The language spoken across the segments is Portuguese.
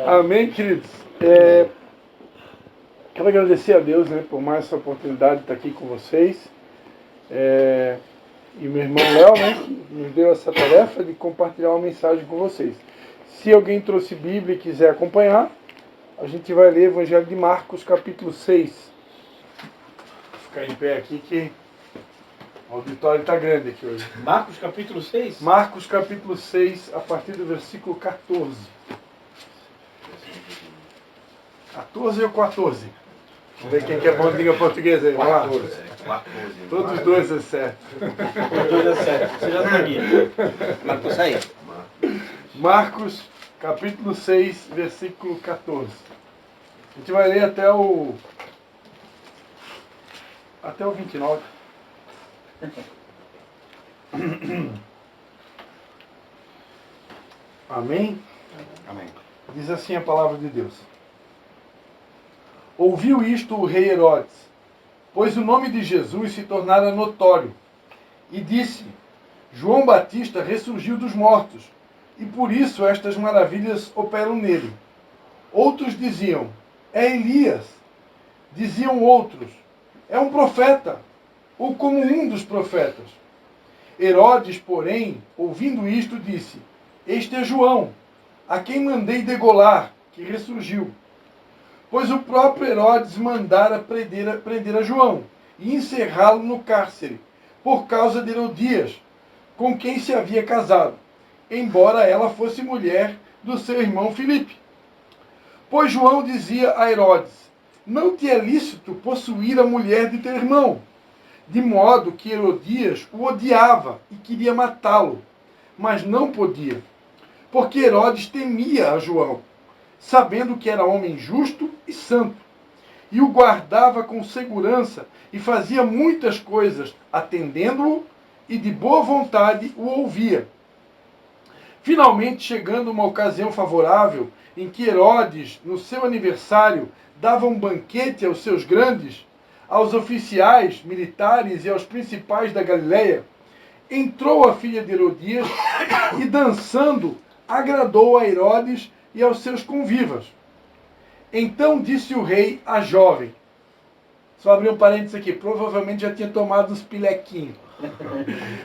Amém, queridos? Quero agradecer a Deus, né, por mais essa oportunidade de estar aqui com vocês. E meu irmão Léo, né, que nos deu essa tarefa de compartilhar uma mensagem com vocês. Se alguém trouxe Bíblia e quiser acompanhar, a gente vai ler o Evangelho de Marcos, capítulo 6. Vou ficar em pé aqui que o auditório está grande aqui hoje. Marcos capítulo 6? Marcos capítulo 6, a partir do versículo 14. 14 ou 14? Vamos ver quem que é bom de língua portuguesa aí. Vamos lá. 14. Todos os dois é certo. Todos dois é certo. Você já sabia. Marcos aí. Marcos capítulo 6, versículo 14. A gente vai ler até o 29. Amém? Amém. Diz assim a palavra de Deus. Ouviu isto o rei Herodes, pois o nome de Jesus se tornara notório, e disse: João Batista ressurgiu dos mortos, e por isso estas maravilhas operam nele. Outros diziam: é Elias. Diziam outros: é um profeta, ou como um dos profetas. Herodes, porém, ouvindo isto, disse: este é João, a quem mandei degolar, que ressurgiu. Pois o próprio Herodes mandara prender a João e encerrá-lo no cárcere, por causa de Herodias, com quem se havia casado, embora ela fosse mulher do seu irmão Filipe. Pois João dizia a Herodes: não te é lícito possuir a mulher de teu irmão. De modo que Herodias o odiava e queria matá-lo, mas não podia, porque Herodes temia a João, sabendo que era homem justo e santo, e o guardava com segurança e fazia muitas coisas, atendendo-o e de boa vontade o ouvia. Finalmente, chegando uma ocasião favorável, em que Herodes, no seu aniversário, dava um banquete aos seus grandes, aos oficiais, militares e aos principais da Galileia, entrou a filha de Herodias e, dançando, agradou a Herodes e aos seus convivas. Então disse o rei à jovem, só abrir um parênteses aqui, provavelmente já tinha tomado uns pilequinhos,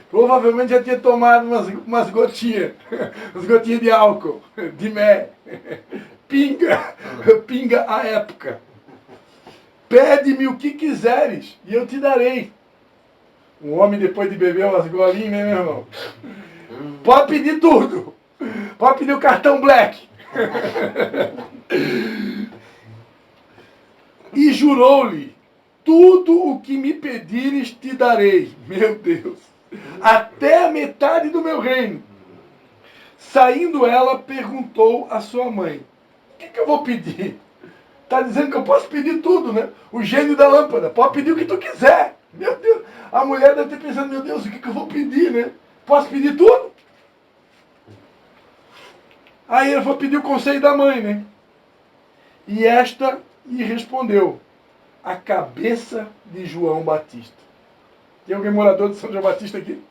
provavelmente já tinha tomado umas gotinhas, umas gotinhas de álcool, de mé, pinga à época. Pede-me o que quiseres e eu te darei. Um homem depois de beber umas golinhas, né, meu irmão? Pode pedir tudo. Pode pedir o cartão black. E jurou-lhe: tudo o que me pedires te darei. Meu Deus. Até a metade do meu reino. Saindo ela, perguntou à sua mãe: o que eu vou pedir? Está dizendo que eu posso pedir tudo, né? O gênio da lâmpada. Pode pedir o que tu quiser. Meu Deus. A mulher deve ter pensado: meu Deus, o que eu vou pedir, né? Posso pedir tudo? Aí ele foi pedir o conselho da mãe, né? E esta lhe respondeu: a cabeça de João Batista. Tem alguém morador de São João Batista aqui?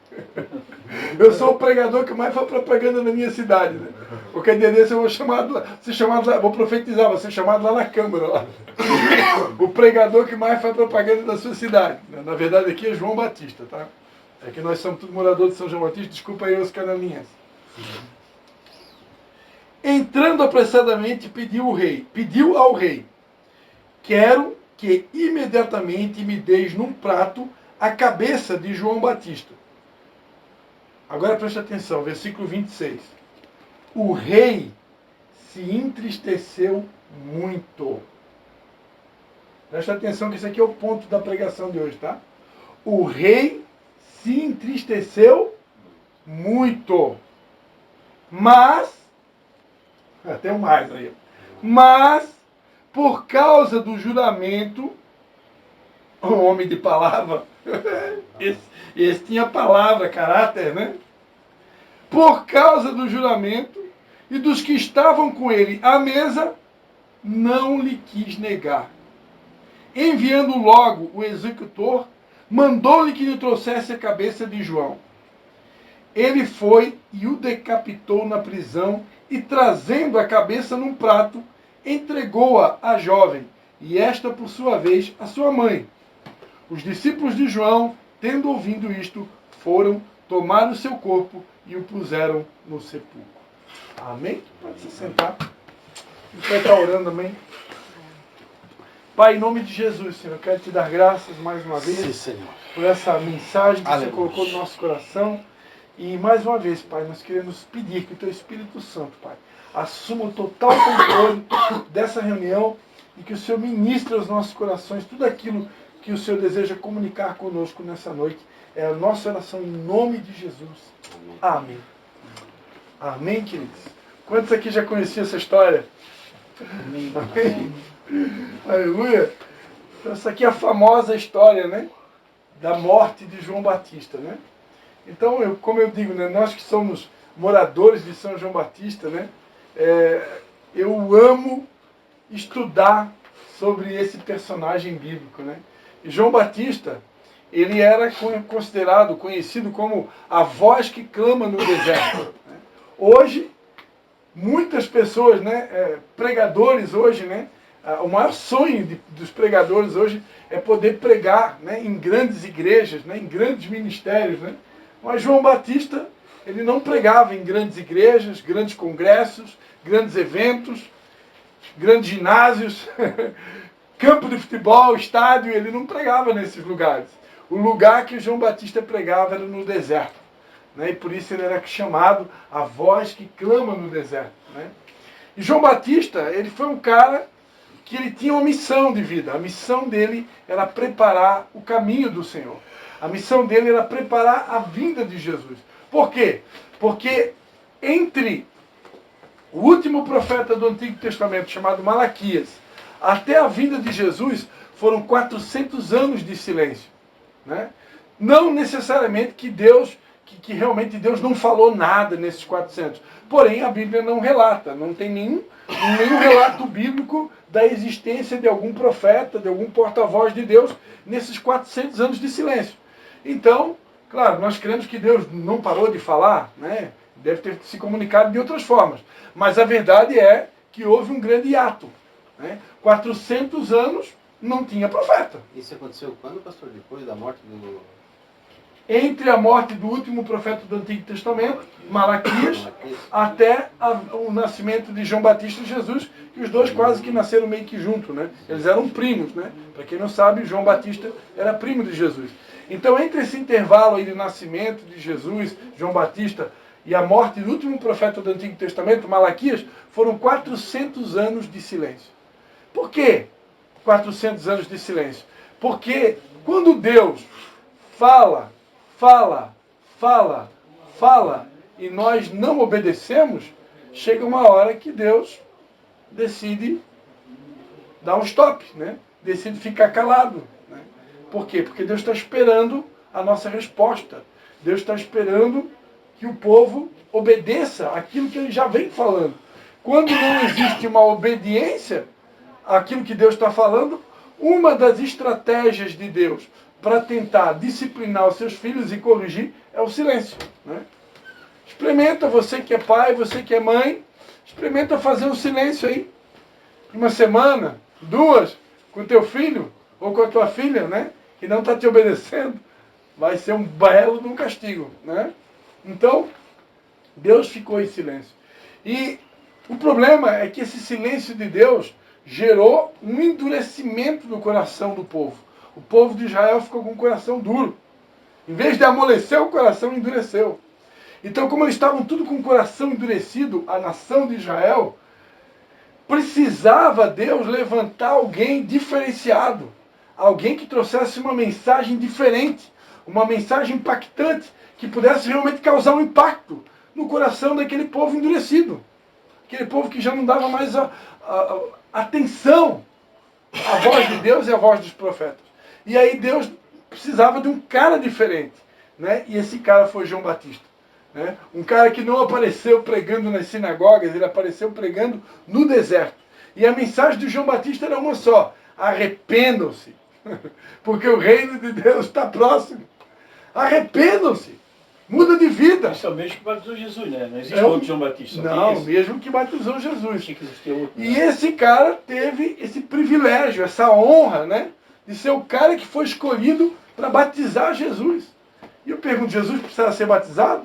Eu sou o pregador que mais foi propaganda na minha cidade, né? Qualquer dia desse eu vou ser chamado lá, vou profetizar, vou ser chamado lá na Câmara. Lá. O pregador que mais faz propaganda da sua cidade. Na verdade aqui é João Batista, tá? É que nós somos todos moradores de São João Batista, desculpa aí os canalinhas. Entrando apressadamente, pediu ao rei: quero que imediatamente me deis num prato a cabeça de João Batista. Agora preste atenção, versículo 26. O rei se entristeceu muito. Preste atenção que esse aqui é o ponto da pregação de hoje, tá? O rei se entristeceu muito. Mas, tem um mais aí. Mas, por causa do juramento, um homem de palavra, esse tinha palavra, caráter, né? Por causa do juramento e dos que estavam com ele à mesa, não lhe quis negar. Enviando logo o executor, mandou-lhe que lhe trouxesse a cabeça de João. Ele foi e o decapitou na prisão e trazendo a cabeça num prato, entregou-a à jovem, e esta, por sua vez, à sua mãe. Os discípulos de João, tendo ouvido isto, foram, tomaram o seu corpo e o puseram no sepulcro. Amém? Pode se sentar. A gente vai estar orando, amém? Pai, em nome de Jesus, Senhor, eu quero te dar graças mais uma vez. Sim, Senhor. Por essa mensagem que Aleluia. você colocou no nosso coração. E mais uma vez, Pai, nós queremos pedir que o Teu Espírito Santo, Pai, assuma o total controle dessa reunião e que o Senhor ministre aos nossos corações tudo aquilo que o Senhor deseja comunicar conosco nessa noite. É a nossa oração em nome de Jesus. Amém. Amém, queridos? Quantos aqui já conheciam essa história? Amém. Amém. Aleluia. Então, essa aqui é a famosa história, né, da morte de João Batista, né? Então, como eu digo, né, nós que somos moradores de São João Batista, né, eu amo estudar sobre esse personagem bíblico, né? E João Batista, ele era considerado, conhecido como a voz que clama no deserto, né? Hoje, muitas pessoas, né, pregadores hoje, né, o maior sonho dos pregadores hoje é poder pregar, né, em grandes igrejas, né, em grandes ministérios, né? Mas João Batista, ele não pregava em grandes igrejas, grandes congressos, grandes eventos, grandes ginásios, campo de futebol, estádio, ele não pregava nesses lugares. O lugar que João Batista pregava era no deserto, né? E por isso ele era chamado a voz que clama no deserto, né? E João Batista, ele foi um cara que ele tinha uma missão de vida. A missão dele era preparar o caminho do Senhor. A missão dele era preparar a vinda de Jesus. Por quê? Porque entre o último profeta do Antigo Testamento, chamado Malaquias, até a vinda de Jesus, foram 400 anos de silêncio, né? Não necessariamente que Deus, que realmente Deus não falou nada nesses 400. Porém, a Bíblia não relata, não tem nenhum relato bíblico da existência de algum profeta, de algum porta-voz de Deus nesses 400 anos de silêncio. Então, claro, nós cremos que Deus não parou de falar, né? Deve ter se comunicado de outras formas. Mas a verdade é que houve um grande hiato, né? 400 anos não tinha profeta. Isso aconteceu quando, pastor? Depois da morte do... Entre a morte do último profeta do Antigo Testamento, Malaquias, até o nascimento de João Batista e Jesus, que os dois quase que nasceram meio que juntos, né? Eles eram primos, né? Para quem não sabe, João Batista era primo de Jesus. Então, entre esse intervalo aí de nascimento de Jesus, João Batista, e a morte do último profeta do Antigo Testamento, Malaquias, foram 400 anos de silêncio. Por quê 400 anos de silêncio? Porque quando Deus fala, e nós não obedecemos, chega uma hora que Deus decide dar um stop, né? Decide ficar calado, né? Por quê? Porque Deus está esperando a nossa resposta. Deus está esperando que o povo obedeça aquilo que ele já vem falando. Quando não existe uma obediência àquilo que Deus está falando, uma das estratégias de Deus para tentar disciplinar os seus filhos e corrigir é o silêncio, né? Experimenta, você que é pai, você que é mãe, experimenta fazer um silêncio aí. Uma semana, 2, com teu filho ou com a tua filha, né? Que não está te obedecendo. Vai ser um belo de um castigo, né? Então, Deus ficou em silêncio. E o problema é que esse silêncio de Deus gerou um endurecimento no coração do povo. O povo de Israel ficou com o coração duro. Em vez de amolecer, o coração endureceu. Então, como eles estavam tudo com o coração endurecido, a nação de Israel, precisava Deus levantar alguém diferenciado. Alguém que trouxesse uma mensagem diferente, uma mensagem impactante, que pudesse realmente causar um impacto no coração daquele povo endurecido. Aquele povo que já não dava mais atenção à voz de Deus e à voz dos profetas. E aí Deus precisava de um cara diferente, né? E esse cara foi João Batista, né? Um cara que não apareceu pregando nas sinagogas, ele apareceu pregando no deserto. E a mensagem de João Batista era uma só: arrependam-se, porque o reino de Deus está próximo. Arrependam-se. Muda de vida. Esse é o mesmo que batizou Jesus, né? Não existe outro João Batista. Não, mesmo que batizou Jesus. Tinha que existir outro. E esse cara teve esse privilégio, essa honra, né? De ser o cara que foi escolhido para batizar Jesus. E eu pergunto, Jesus precisava ser batizado?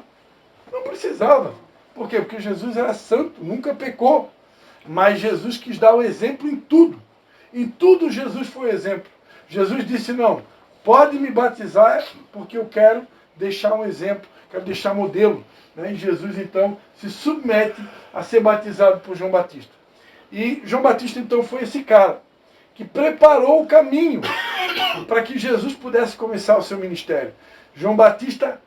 Não precisava. Por quê? Porque Jesus era santo, nunca pecou. Mas Jesus quis dar o exemplo em tudo. Em tudo Jesus foi exemplo. Jesus disse, não, pode me batizar porque eu quero deixar um exemplo, quero deixar modelo. Né? E Jesus, então, se submete a ser batizado por João Batista. E João Batista, então, foi esse cara que preparou o caminho para que Jesus pudesse começar o seu ministério. João Batista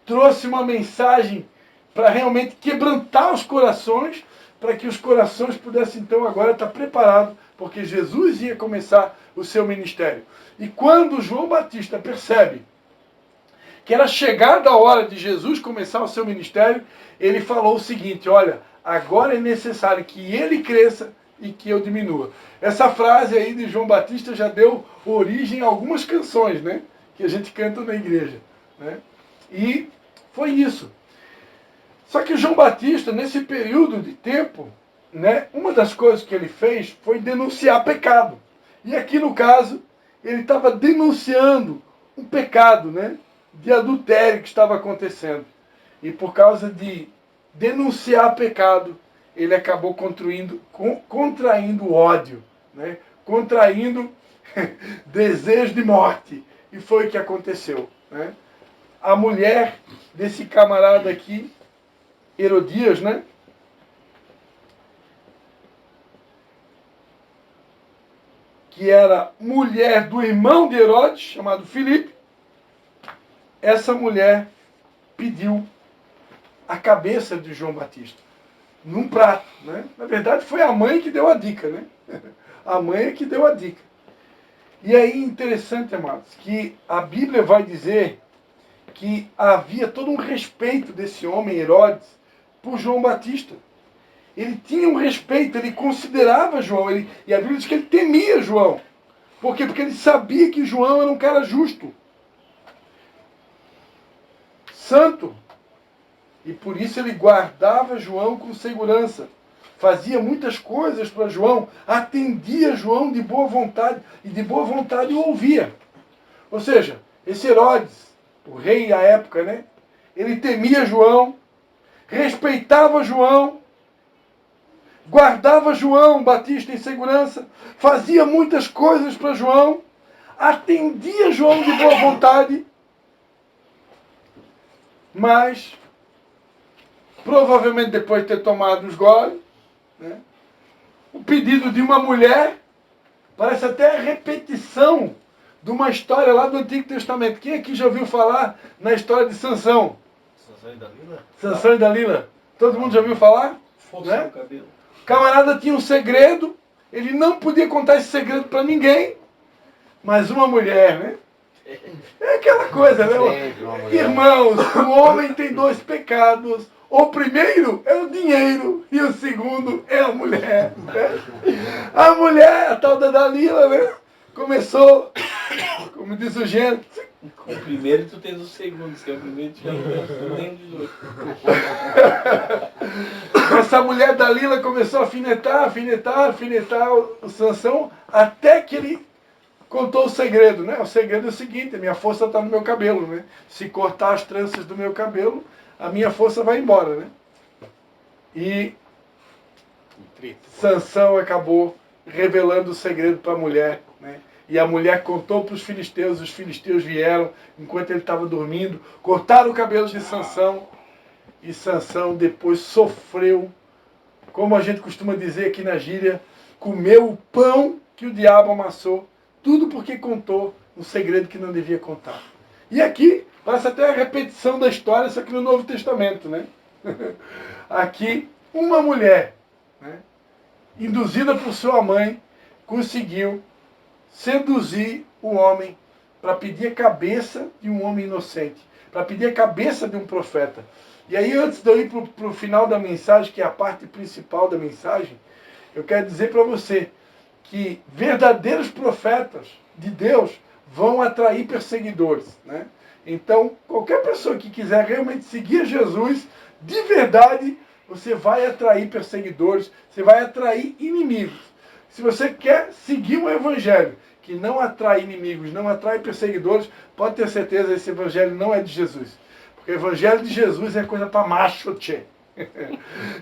trouxe uma mensagem para realmente quebrantar os corações, para que os corações pudessem, então, agora estar preparados, porque Jesus ia começar o seu ministério. E quando João Batista percebe que era chegada a hora de Jesus começar o seu ministério, ele falou o seguinte, olha, agora é necessário que ele cresça e que eu diminua. Essa frase aí de João Batista já deu origem a algumas canções, né? Que a gente canta na igreja. Né? E foi isso. Só que João Batista, nesse período de tempo, né, uma das coisas que ele fez foi denunciar pecado. E aqui no caso, ele estava denunciando um pecado, né, de adultério que estava acontecendo. E por causa de denunciar pecado, ele acabou contraindo ódio, né, contraindo desejo de morte. E foi o que aconteceu. Né? A mulher desse camarada aqui, Herodias, né? Que era mulher do irmão de Herodes, chamado Filipe. Essa mulher pediu a cabeça de João Batista num prato, né? Na verdade, foi a mãe que deu a dica, né? A mãe é que deu a dica. E aí, interessante, amados, que a Bíblia vai dizer que havia todo um respeito desse homem, Herodes, por João Batista. Ele tinha um respeito, ele considerava João, e a Bíblia diz que ele temia João. Por quê? Porque ele sabia que João era um cara justo, santo. E por isso ele guardava João com segurança. Fazia muitas coisas para João, atendia João de boa vontade, e de boa vontade o ouvia. Ou seja, esse Herodes, o rei à época, né? Ele temia João, respeitava João, guardava João Batista em segurança, fazia muitas coisas para João, atendia João de boa vontade, mas provavelmente depois de ter tomado os goles, né, o pedido de uma mulher parece até a repetição de uma história lá do Antigo Testamento. Quem aqui já ouviu falar na história de Sansão? Sansão e Dalila? Sansão e Dalila. Todo mundo já ouviu falar? Força Né? no cabelo. O camarada tinha um segredo, ele não podia contar esse segredo para ninguém, mas uma mulher, né? É aquela coisa, né? Irmãos, o homem tem dois pecados. O primeiro é o dinheiro e o segundo é a mulher. Né? A mulher, a tal da Dalila, né? Começou, como diz o gênero. Com o primeiro tu tens o segundo, se é o primeiro tu já não tem de dois. Essa mulher Dalila começou a alfinetar o Sansão, até que ele contou o segredo, né? O segredo é o seguinte, a minha força está no meu cabelo, né? Se cortar as tranças do meu cabelo, a minha força vai embora, né? E Sansão acabou revelando o segredo para a mulher, né? E a mulher contou para os filisteus vieram, enquanto ele estava dormindo, cortaram o cabelo de Sansão, e Sansão depois sofreu, como a gente costuma dizer aqui na gíria, comeu o pão que o diabo amassou, tudo porque contou um segredo que não devia contar. E aqui, parece até a repetição da história, só que no Novo Testamento, né? Aqui, uma mulher, né, induzida por sua mãe, conseguiu seduzir o homem para pedir a cabeça de um homem inocente, para pedir a cabeça de um profeta. E aí, antes de eu ir para o final da mensagem, que é a parte principal da mensagem, eu quero dizer para você que verdadeiros profetas de Deus vão atrair perseguidores, né? Então, qualquer pessoa que quiser realmente seguir Jesus, de verdade, você vai atrair perseguidores, você vai atrair inimigos. Se você quer seguir um evangelho que não atrai inimigos, não atrai perseguidores, pode ter certeza que esse evangelho não é de Jesus. Porque o evangelho de Jesus é coisa para macho, tchê.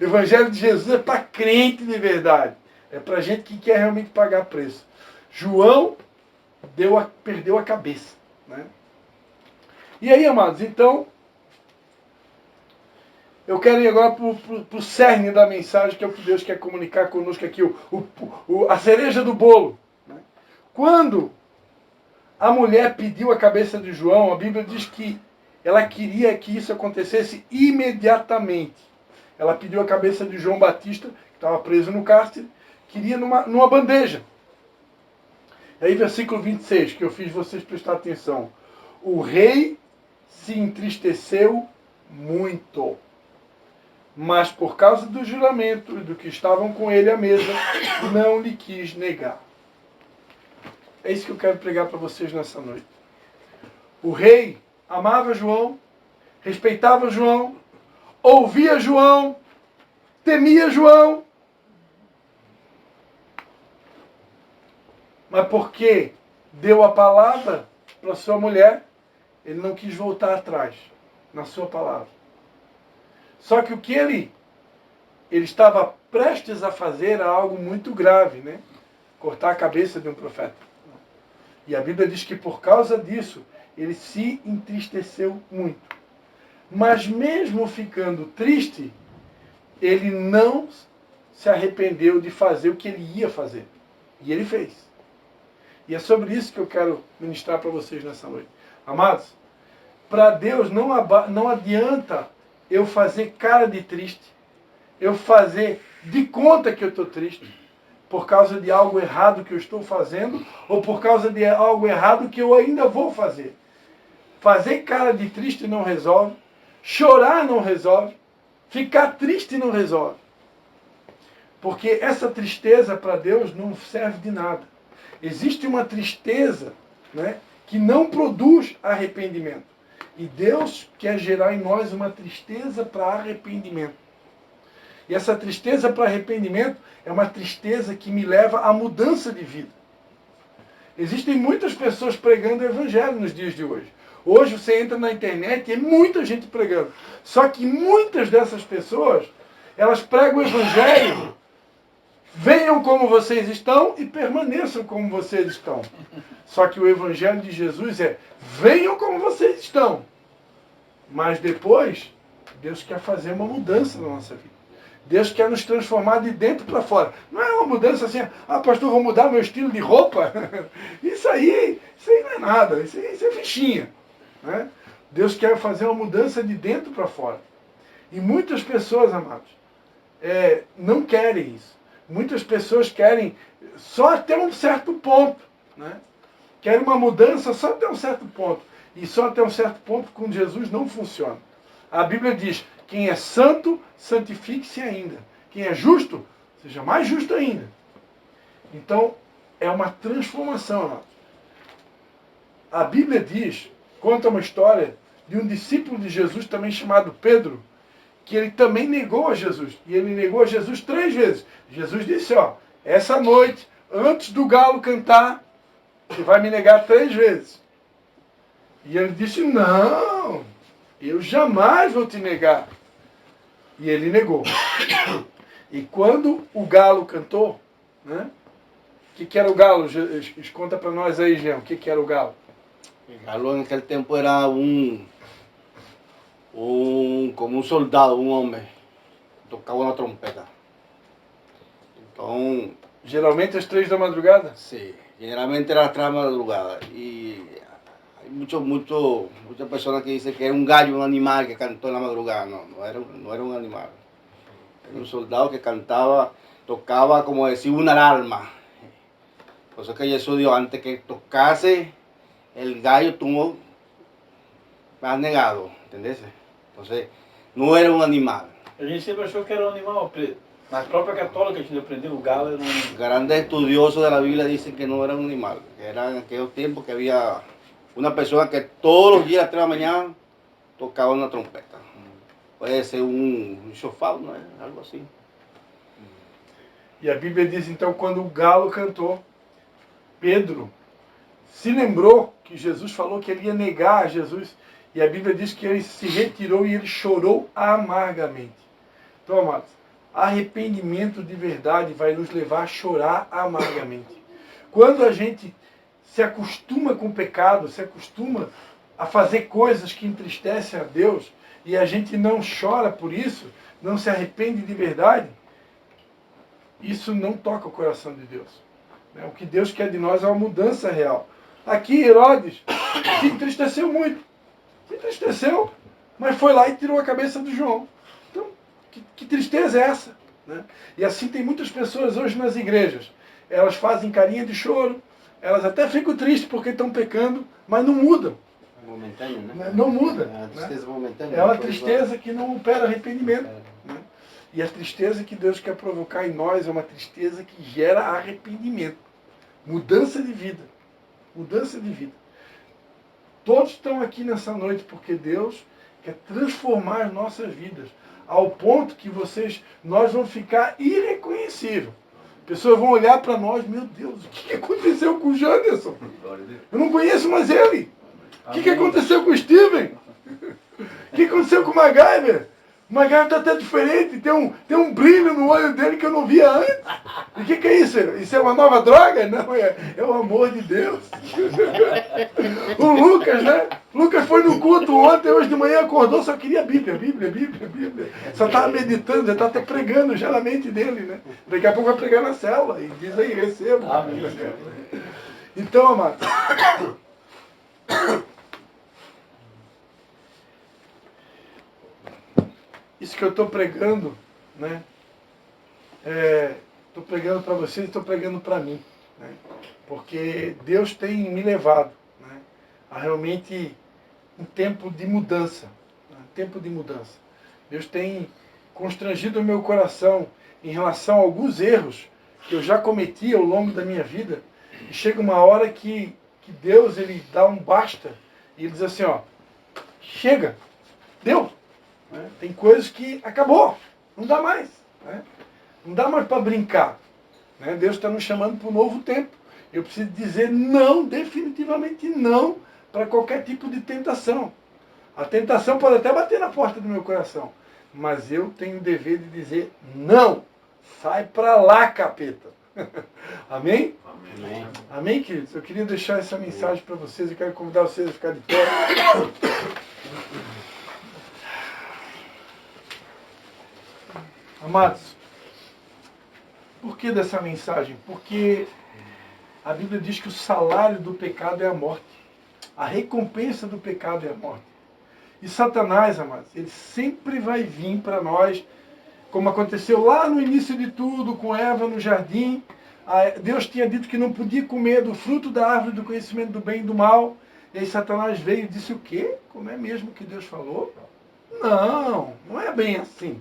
O evangelho de Jesus é para crente de verdade. É para gente que quer realmente pagar preço. João perdeu a cabeça, né? E aí, amados, então, eu quero ir agora para o cerne da mensagem, que é o que Deus quer comunicar conosco aqui, a cereja do bolo. Né? Quando a mulher pediu a cabeça de João, a Bíblia diz que ela queria que isso acontecesse imediatamente. Ela pediu a cabeça de João Batista, que estava preso no cárcere, queria numa bandeja. Aí, versículo 26, que eu fiz vocês prestar atenção. O rei se entristeceu muito, mas por causa do juramento e do que estavam com ele à mesa, não lhe quis negar. É isso que eu quero pregar para vocês nessa noite. O rei amava João, respeitava João, ouvia João, temia João, mas porque deu a palavra para sua mulher, ele não quis voltar atrás na sua palavra. Só que o que ele estava prestes a fazer era algo muito grave, né? Cortar a cabeça de um profeta. E a Bíblia diz que por causa disso, ele se entristeceu muito. Mas mesmo ficando triste, ele não se arrependeu de fazer o que ele ia fazer. E ele fez. E é sobre isso que eu quero ministrar para vocês nessa noite. Amados, para Deus não adianta eu fazer cara de triste, eu fazer de conta que eu estou triste, por causa de algo errado que eu estou fazendo, ou por causa de algo errado que eu ainda vou fazer. Fazer cara de triste não resolve, chorar não resolve, ficar triste não resolve. Porque essa tristeza para Deus não serve de nada. Existe uma tristeza, né, que não produz arrependimento. E Deus quer gerar em nós uma tristeza para arrependimento. E essa tristeza para arrependimento é uma tristeza que me leva à mudança de vida. Existem muitas pessoas pregando o evangelho nos dias de hoje. Hoje você entra na internet e é muita gente pregando. Só que muitas dessas pessoas, elas pregam o evangelho, venham como vocês estão e permaneçam como vocês estão. Só que o evangelho de Jesus é, venham como vocês estão. Mas depois, Deus quer fazer uma mudança na nossa vida. Deus quer nos transformar de dentro para fora. Não é uma mudança assim, pastor, vou mudar meu estilo de roupa. Isso aí não é nada, isso é fichinha. Né? Deus quer fazer uma mudança de dentro para fora. E muitas pessoas, amados, não querem isso. Muitas pessoas querem só até um certo ponto. Né? Querem uma mudança só até um certo ponto. E só até um certo ponto com Jesus não funciona. A Bíblia diz, quem é santo, santifique-se ainda. Quem é justo, seja mais justo ainda. Então, é uma transformação, amados. A Bíblia diz, conta uma história de um discípulo de Jesus também chamado Pedro, que ele também negou a Jesus. E ele negou a Jesus 3 vezes. Jesus disse, essa noite, antes do galo cantar, você vai me negar 3 vezes. E ele disse, não, eu jamais vou te negar. E ele negou. E quando o galo cantou, né? O que era o galo? Conta para nós aí, Jean, o que era o galo? O galo naquele tempo era como um soldado, um homem, tocava uma trompeta. Então, geralmente às 3 da madrugada? Sim, geralmente era às 3 da madrugada. E hay muchas personas que dicen que era un gallo, un animal que cantó en la madrugada. No era un animal. Era un soldado que cantaba, tocaba como decir una alarma. Por eso es que Jesús dijo, antes que tocase el gallo, tú me has negado, ¿entendés? Entonces, no era un animal. A gente sempre achou que era um animal. Na própria católica a gente aprendeu o galo era um animal. Grandes estudiosos de la Biblia dicen que no era un animal, que era en aquellos tiempos que había Una persona que todos los días a las 3 de la mañana tocaba una trompeta. Puede ser un chofado, não é? Algo assim. E a Bíblia diz então, quando o galo cantou, Pedro se lembrou que Jesus falou que ele ia negar a Jesus. E a Bíblia diz que ele se retirou e ele chorou amargamente. Então, amados, arrependimento de verdade vai nos levar a chorar amargamente. Quando a gente se acostuma com o pecado, se acostuma a fazer coisas que entristecem a Deus, e a gente não chora por isso, não se arrepende de verdade, isso não toca o coração de Deus. O que Deus quer de nós é uma mudança real. Aqui Herodes se entristeceu muito. Se entristeceu, mas foi lá e tirou a cabeça do João. Então, que tristeza é essa? Né? E assim tem muitas pessoas hoje nas igrejas. Elas fazem carinha de choro, elas até ficam tristes porque estão pecando, mas não mudam. Momentâneo, né? Não muda. É uma tristeza momentânea. É uma tristeza que não opera arrependimento. Né? E a tristeza que Deus quer provocar em nós é uma tristeza que gera arrependimento. Mudança de vida. Mudança de vida. Todos estão aqui nessa noite porque Deus quer transformar as nossas vidas ao ponto que nós vamos ficar irreconhecível. Pessoas vão olhar para nós, meu Deus, o que aconteceu com o Janderson? Eu não conheço mais ele. O que aconteceu com o Steven? O que aconteceu com o MacGyver? O MacGyver está até diferente, tem um brilho no olho dele que eu não via antes. E o que é isso? Isso é uma nova droga? Não, é o amor de Deus. O Lucas, né? Lucas foi no culto ontem, hoje de manhã acordou, só queria Bíblia. Só estava meditando, já está até pregando já na mente dele, né? Daqui a pouco vai pregar na célula e diz aí, recebo. Amém. Então, amados, isso que eu estou pregando, né? Estou pregando para vocês, estou pregando para mim, né? Porque Deus tem me levado, né, a realmente um tempo de mudança, né? Tempo de mudança. Deus tem constrangido o meu coração em relação a alguns erros que eu já cometi ao longo da minha vida. E chega uma hora que Deus ele dá um basta e ele diz assim, ó, chega, deu. Né? Tem coisas que acabou, não dá mais. Né? Não dá mais para brincar. Né? Deus está nos chamando para um novo tempo. Eu preciso dizer não, definitivamente não, para qualquer tipo de tentação. A tentação pode até bater na porta do meu coração, mas eu tenho o dever de dizer não. Sai para lá, capeta. Amém? Amém. Amém, queridos? Eu queria deixar essa mensagem para vocês. Eu quero convidar vocês a ficar de pé. Amados, por que dessa mensagem? Porque a Bíblia diz que o salário do pecado é a morte. A recompensa do pecado é a morte. E Satanás, amados, ele sempre vai vir para nós, como aconteceu lá no início de tudo, com Eva no jardim. Deus tinha dito que não podia comer do fruto da árvore do conhecimento do bem e do mal. E aí Satanás veio e disse o quê? Como é mesmo que Deus falou? Não é bem assim.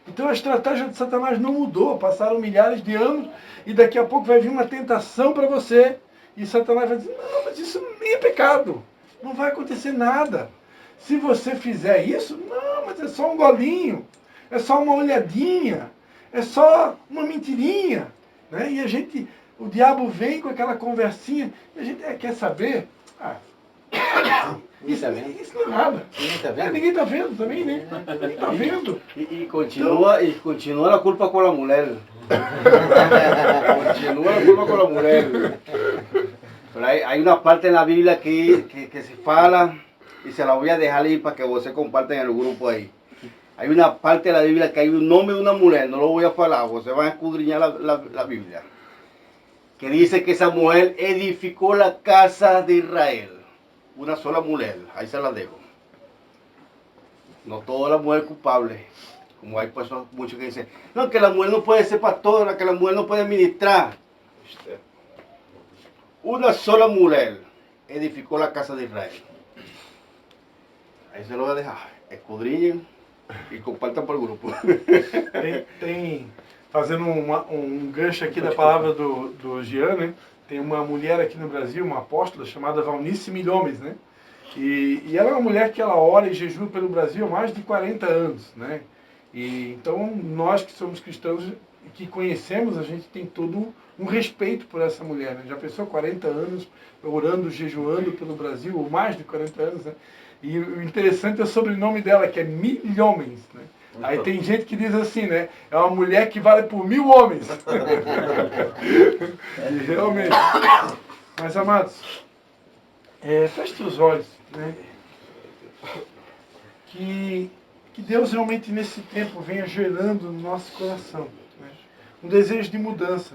Então a estratégia de Satanás não mudou. Passaram milhares de anos e daqui a pouco vai vir uma tentação para você. E Satanás vai dizer, não, mas isso nem é pecado. Não vai acontecer nada. Se você fizer isso, não, mas é só um golinho. É só uma olhadinha. É só uma mentirinha. Né? E o diabo vem com aquela conversinha. E a gente quer saber. Isso não é nada. Ninguém está vendo também, né? Ninguém está vendo. E continua a culpa com a mulher. Continua a culpa com a mulher. Pero hay una parte en la Biblia que se fala, y se la voy a dejar ahí para que ustedes compartan en el grupo ahí. Hay una parte de la Biblia que hay un nombre de una mujer, no lo voy a falar, ustedes van a escudriñar la Biblia, que dice que esa mujer edificó la casa de Israel. Una sola mujer, ahí se la dejo. No toda la mujer culpable, como hay personas muchos que dicen, no, que la mujer no puede ser pastora, que la mujer no puede ministrar. Una sola mujer edificó la casa de Israel. Ahí se lo voy a dejar. Escudriñen y compartan por el grupo. fazendo um gancho aqui da palavra do Jean, né? Tem uma mulher aqui no Brasil, uma apóstola, chamada Valnice Milhomes, né? E ela é uma mulher que ela ora e jejua pelo Brasil há mais de 40 anos, né? E então nós que somos cristãos e que conhecemos, a gente tem todo um respeito por essa mulher, né? Já pensou 40 anos orando, jejuando pelo Brasil, ou mais de 40 anos, né? E o interessante é o sobrenome dela, que é Milhomens, né? Aí tem gente que diz assim, né? É uma mulher que vale por 1000 homens. E realmente. Mas, amados, feche seus olhos, né? Que Deus realmente nesse tempo venha gerando no nosso coração, né? Um desejo de mudança.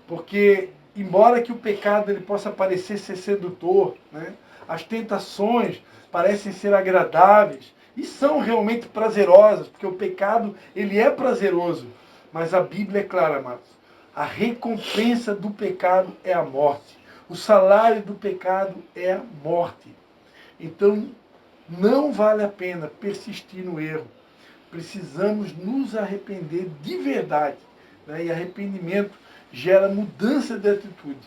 Porque, embora que o pecado ele possa parecer ser sedutor, né? As tentações parecem ser agradáveis e são realmente prazerosas, porque o pecado ele é prazeroso. Mas a Bíblia é clara, amados. A recompensa do pecado é a morte. O salário do pecado é a morte. Então, não vale a pena persistir no erro. Precisamos nos arrepender de verdade, né? E arrependimento gera mudança de atitude,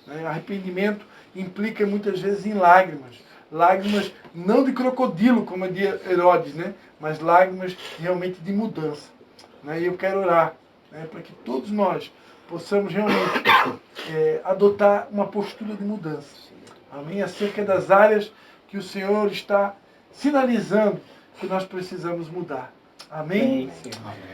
né? Arrependimento implica muitas vezes em lágrimas. Lágrimas não de crocodilo, como é de Herodes, né? Mas lágrimas realmente de mudança, né? E eu quero orar, né? Para que todos nós possamos realmente adotar uma postura de mudança. Amém? Acerca das áreas que o Senhor está sinalizando que nós precisamos mudar. Amém?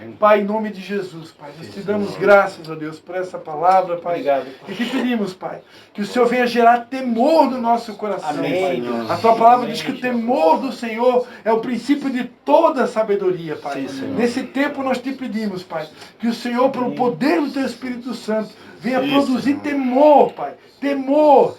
Amém. Pai, em nome de Jesus, Pai, nós te damos graças, ó Deus, por essa palavra, Pai. Obrigado. E te pedimos, Pai, que o Senhor venha gerar temor no nosso coração, Amém, Pai. Deus. A tua palavra Amém, diz que o Jesus. temor do Senhor é o princípio de toda sabedoria, Pai. Sim, Senhor. Nesse tempo nós te pedimos, Pai, que o Senhor, pelo poder do teu Espírito Santo, venha Sim, produzir Senhor. temor, Pai. Temor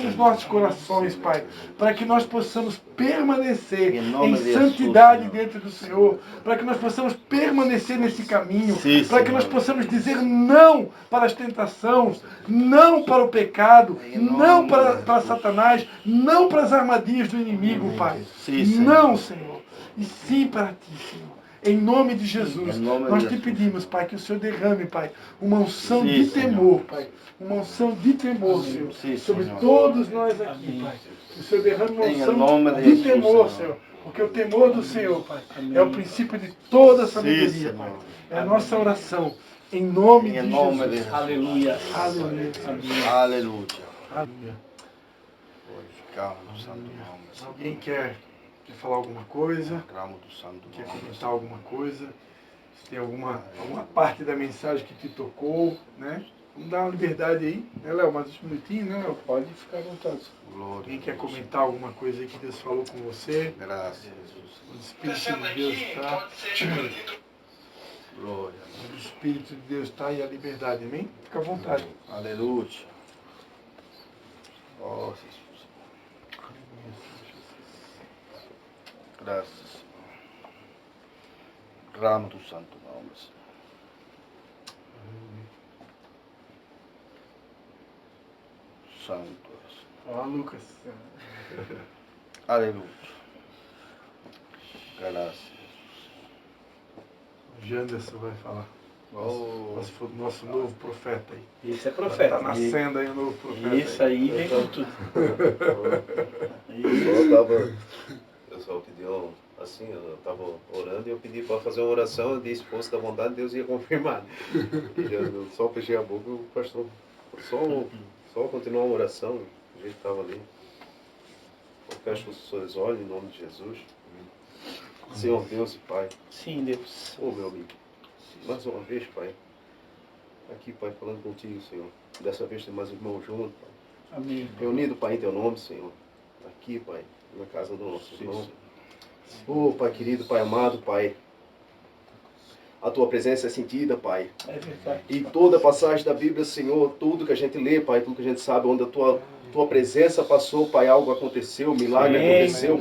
nos nossos corações, Pai, para que nós possamos permanecer Em nome em de santidade Jesus, Senhor. diante do Senhor, para que nós possamos permanecer nesse caminho, Sim, para que Senhor. nós possamos dizer não para as tentações, não para o pecado, Em nome não de para Jesus. Satanás, não para as armadilhas do inimigo, Pai. Sim, Senhor. Não, Senhor, e sim para Ti, Senhor. Em nome de Jesus, Em nome nós de te Jesus. pedimos, Pai, que o Senhor derrame, Pai, uma unção Sim, de Senhor. temor, Pai. Uma unção de temor, Senhor, Sim, sobre Senhor. todos nós aqui, Amém. Pai. Que o Senhor derrame uma Em unção nome de de Jesus, temor, Senhor. Senhor. Porque o temor do Senhor, Pai, Amém. é o princípio de toda a Sim, sabedoria, Senhor. Pai. É a nossa oração. Em nome Em de nome de Jesus. Jesus. Aleluia. Aleluia. Amém. Aleluia. Aleluia. Glorificamos o santo nome. Senhor. Alguém quer falar alguma coisa? Aclamo do santo Quer nome. comentar alguma coisa? Se tem alguma parte da mensagem que te tocou, né? Vamos dar uma liberdade aí, né, Léo? Mais uns minutinhos, né, Léo? Pode ficar à vontade. Glória. Alguém quer comentar alguma coisa aí que Deus falou com você? Graças a Jesus. O Espírito de Deus está. Glória. O Espírito de Deus está e a liberdade, amém? Fica à vontade. Aleluia. Oh, Jesus. Graças, Senhor. Clamo do santo nome, Senhor. Santo és. Ó, Lucas. Aleluia. Graças. O Janderson vai falar. Oh, Nosso novo profeta aí. Isso é profeta. Está nascendo aí o novo profeta. Isso aí vem com tudo. Eu só pedi assim, eu estava orando e eu pedi para fazer uma oração, eu disse, fosse da vontade, Deus ia confirmar. E eu só fechei a boca e o pastor só continuar a oração, a gente estava ali. Fecha os seus olhos em nome de Jesus. Senhor Deus e Pai, Sim, Deus. ô meu amigo, mais uma vez, Pai, aqui, Pai, falando contigo, Senhor. Dessa vez tem mais um irmão junto, Pai. Amém. Reunido, Pai, em Teu nome, Senhor. Aqui, Pai, na casa do nosso irmão. Oh, Pai querido, Pai amado, Pai. A Tua presença é sentida, Pai. É verdade. E toda passagem da Bíblia, Senhor, tudo que a gente lê, Pai, tudo que a gente sabe, onde a Tua presença passou, Pai, algo aconteceu, milagre Amém. aconteceu,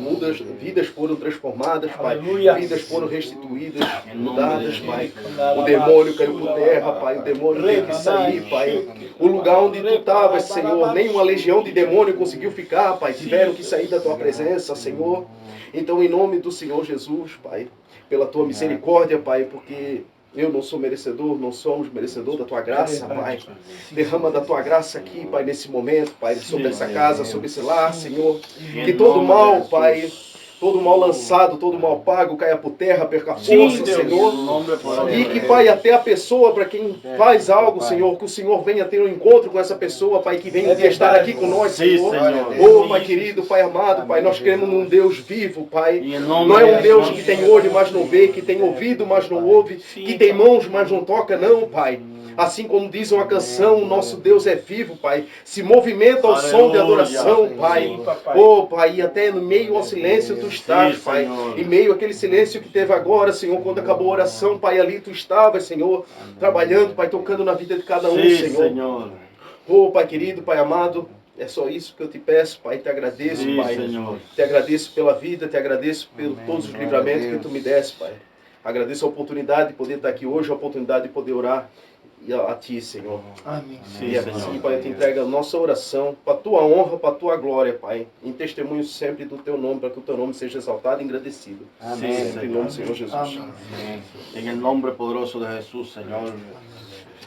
vidas foram transformadas, Pai. Aleluia. Vidas foram restituídas, mudadas, Pai. O O demônio caiu por terra, Pai. O demônio teve que sair, Pai. O lugar onde Tu estavas, Senhor, nem uma legião de demônio conseguiu ficar, Pai. Tiveram que sair da Tua presença, Senhor. Então, em nome do Senhor Jesus, Pai, pela Tua misericórdia, Pai, porque Eu não sou merecedor, não somos merecedor da tua graça, Pai. Derrama da tua graça aqui, Pai, nesse momento, Pai, sobre essa casa, sobre esse lar, Senhor. Que todo mal, Pai, todo mal lançado, todo mal pago, caia por terra, perca força, Senhor. E que, Pai, até a pessoa, para quem faz algo, Senhor, que o Senhor venha ter um encontro com essa pessoa, Pai, que venha estar aqui com nós, Senhor. Oh, Pai querido, Pai amado, Pai, nós queremos num Deus vivo, Pai. Não é um Deus que tem olho, mas não vê, que tem ouvido, mas não ouve, que tem mãos, mas não toca, não, Pai. Assim como diz uma canção, o nosso Deus é vivo, Pai. Se movimenta ao som de adoração, Pai. Oh, Pai, e até no meio ao silêncio tu estás, Pai. Em meio àquele silêncio que teve agora, Senhor, quando acabou a oração, Pai, ali tu estavas, Senhor, trabalhando, Pai, tocando na vida de cada um, Senhor. Oh, Pai querido, Pai amado, é só isso que eu te peço, Pai. Te agradeço, Pai. Te agradeço pela vida, te agradeço por todos os livramentos que tu me deste, Pai. Agradeço a oportunidade de poder estar aqui hoje, a oportunidade de poder orar a Ti, Senhor. Amém. E assim, Pai, eu te entrego a nossa oração para a Tua honra, para a Tua glória, Pai. Em testemunho sempre do Teu nome, para que o Teu nome seja exaltado e engrandecido. Amém. Sempre em nome do Senhor Jesus. Amén. En el nombre poderoso de Jesús, Señor.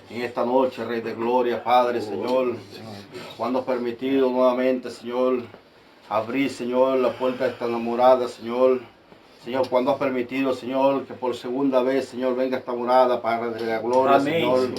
En esta noche, Rey de Gloria, Padre, Señor, cuando has permitido nuevamente, Señor, abrir, Señor, la puerta de esta enamorada, Señor. Señor, cuando has permitido, Señor, que por segunda vez, Señor, venga esta morada para la gloria, Amén, Señor.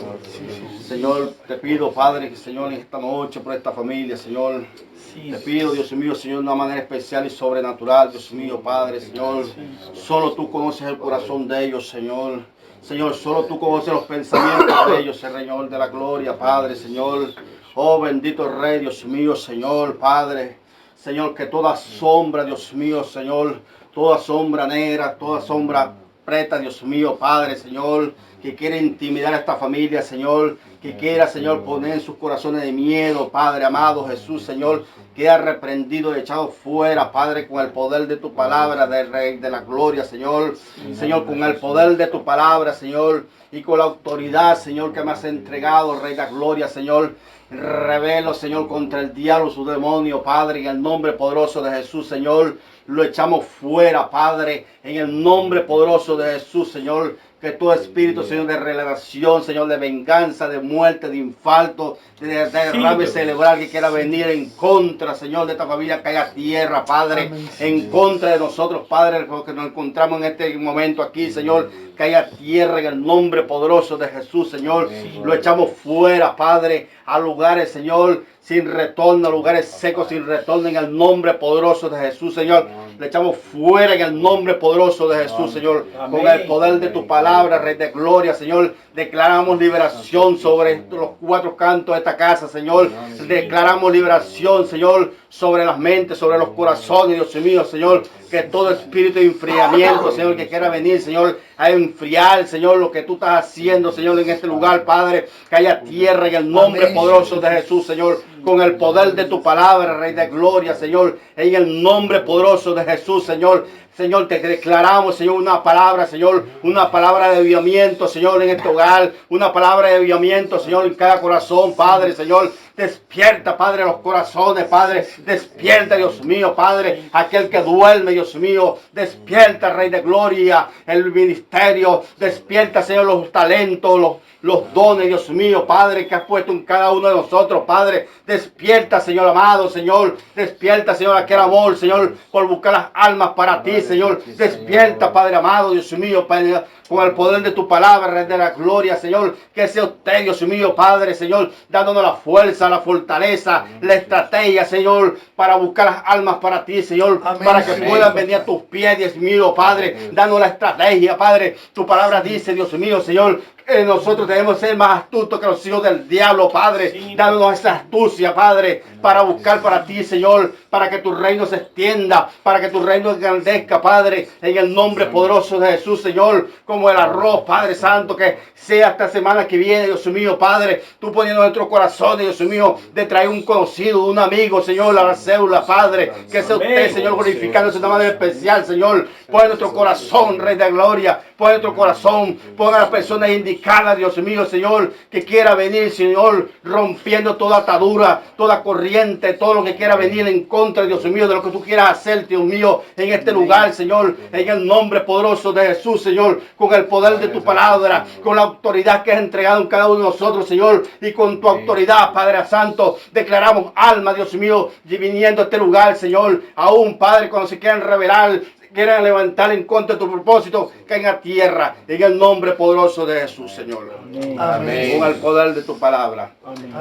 Señor, te pido, Padre, que, Señor, en esta noche, por esta familia, Señor, te pido, Dios mío, Señor, de una manera especial y sobrenatural, Dios mío, Padre, Señor. Solo tú conoces el corazón de ellos, Señor. Señor, solo tú conoces los pensamientos de ellos, Señor, de la gloria, Padre, Señor. Oh, bendito Rey, Dios mío, Señor, Padre. Señor, que toda sombra, Dios mío, Señor, toda sombra negra, toda sombra preta, Dios mío, Padre, Señor, que quiere intimidar a esta familia, Señor, que quiera, Señor, poner en sus corazones de miedo, Padre amado Jesús, Señor, queda reprendido y echado fuera, Padre, con el poder de tu palabra, del Rey de la Gloria, Señor. Señor, con el poder de tu palabra, Señor, y con la autoridad, Señor, que me has entregado, Rey de la Gloria, Señor. Revelo, Señor, contra el diablo, su demonio, Padre, en el nombre poderoso de Jesús, Señor. Lo echamos fuera, Padre, en el nombre poderoso de Jesús, Señor. Que todo espíritu, Señor, de revelación, Señor, de venganza, de muerte, de infarto, de derrame cerebral que quiera venir en contra, Señor, de esta familia, caiga a tierra, Padre, en contra de nosotros, Padre, porque nos encontramos en este momento aquí, Señor, caiga a tierra en el nombre poderoso de Jesús, Señor. Lo echamos fuera, Padre, a lugares, Señor, sin retorno, a lugares secos sin retorno, en el nombre poderoso de Jesús, Señor. Le echamos fuera en el nombre poderoso de Jesús, Señor. Con el poder de tu palabra, Rey de Gloria, Señor. Declaramos liberación sobre los cuatro cantos de esta casa, Señor. Declaramos liberación, Señor, sobre las mentes, sobre los corazones, Dios mío, Señor. Que todo espíritu de enfriamiento, Señor, que quiera venir, Señor, a enfriar, Señor, lo que tú estás haciendo, Señor, en este lugar, Padre, que haya tierra en el nombre poderoso de Jesús, Señor, con el poder de tu palabra, Rey de Gloria, Señor, en el nombre poderoso de Jesús, Señor. Señor, te declaramos, Señor, una palabra, Señor, una palabra de avivamiento, Señor, en este hogar, una palabra de avivamiento, Señor, en cada corazón, Padre, Señor. Despierta, Padre, los corazones, Padre. Despierta, Dios mío, Padre, aquel que duerme, Dios mío. Despierta, Rey de Gloria, el ministerio. Despierta, Señor, los talentos, los dones, Dios mío, Padre, que has puesto en cada uno de nosotros, Padre. Despierta, Señor amado, Señor. Despierta, Señor, aquel amor, Señor, por buscar las almas para ti, Señor. Despierta, Padre amado, Dios mío, Padre, con el poder de tu palabra, Rey de la Gloria, Señor. Que sea usted, Dios mío, Padre, Señor, dándonos la fuerza, la fortaleza, la estrategia, Señor, para buscar las almas para ti, Señor. Amén, para que puedan venir a tus pies, Dios mío, Padre, dándonos la estrategia, Padre. Tu palabra dice, Dios mío, Señor, nosotros debemos ser más astutos que los hijos del diablo, Padre. Dándonos esa astucia, Padre, para buscar para ti, Señor, para que tu reino se extienda, para que tu reino engrandezca, Padre, en el nombre poderoso de Jesús, Señor, como el arroz, Padre Santo, que sea esta semana que viene, Dios mío, Padre, tú poniendo en nuestro corazón, Dios mío, de traer un conocido, un amigo, Señor, a la célula, Padre, que sea usted, Señor, glorificándose de una manera especial, Señor. Pon en nuestro corazón, Rey de Gloria, pon en nuestro corazón, pon a las personas indicadas, y cada, Dios mío, Señor, que quiera venir, Señor, rompiendo toda atadura, toda corriente, todo lo que quiera venir en contra, Dios mío, de lo que tú quieras hacer, Dios mío, en este lugar, Señor, en el nombre poderoso de Jesús, Señor, con el poder de tu palabra, con la autoridad que has entregado en cada uno de nosotros, Señor, y con tu autoridad, Padre Santo, declaramos alma, Dios mío, y viniendo a este lugar, Señor, aún, Padre, cuando se quieran revelar, quieran levantar en contra de tu propósito, caigan a tierra, en el nombre poderoso de Jesús, Señor. Amén. Con el poder de tu palabra,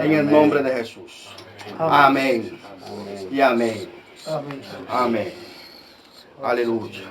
en el nombre de Jesús. Amén. Y amén. Amén. Aleluya.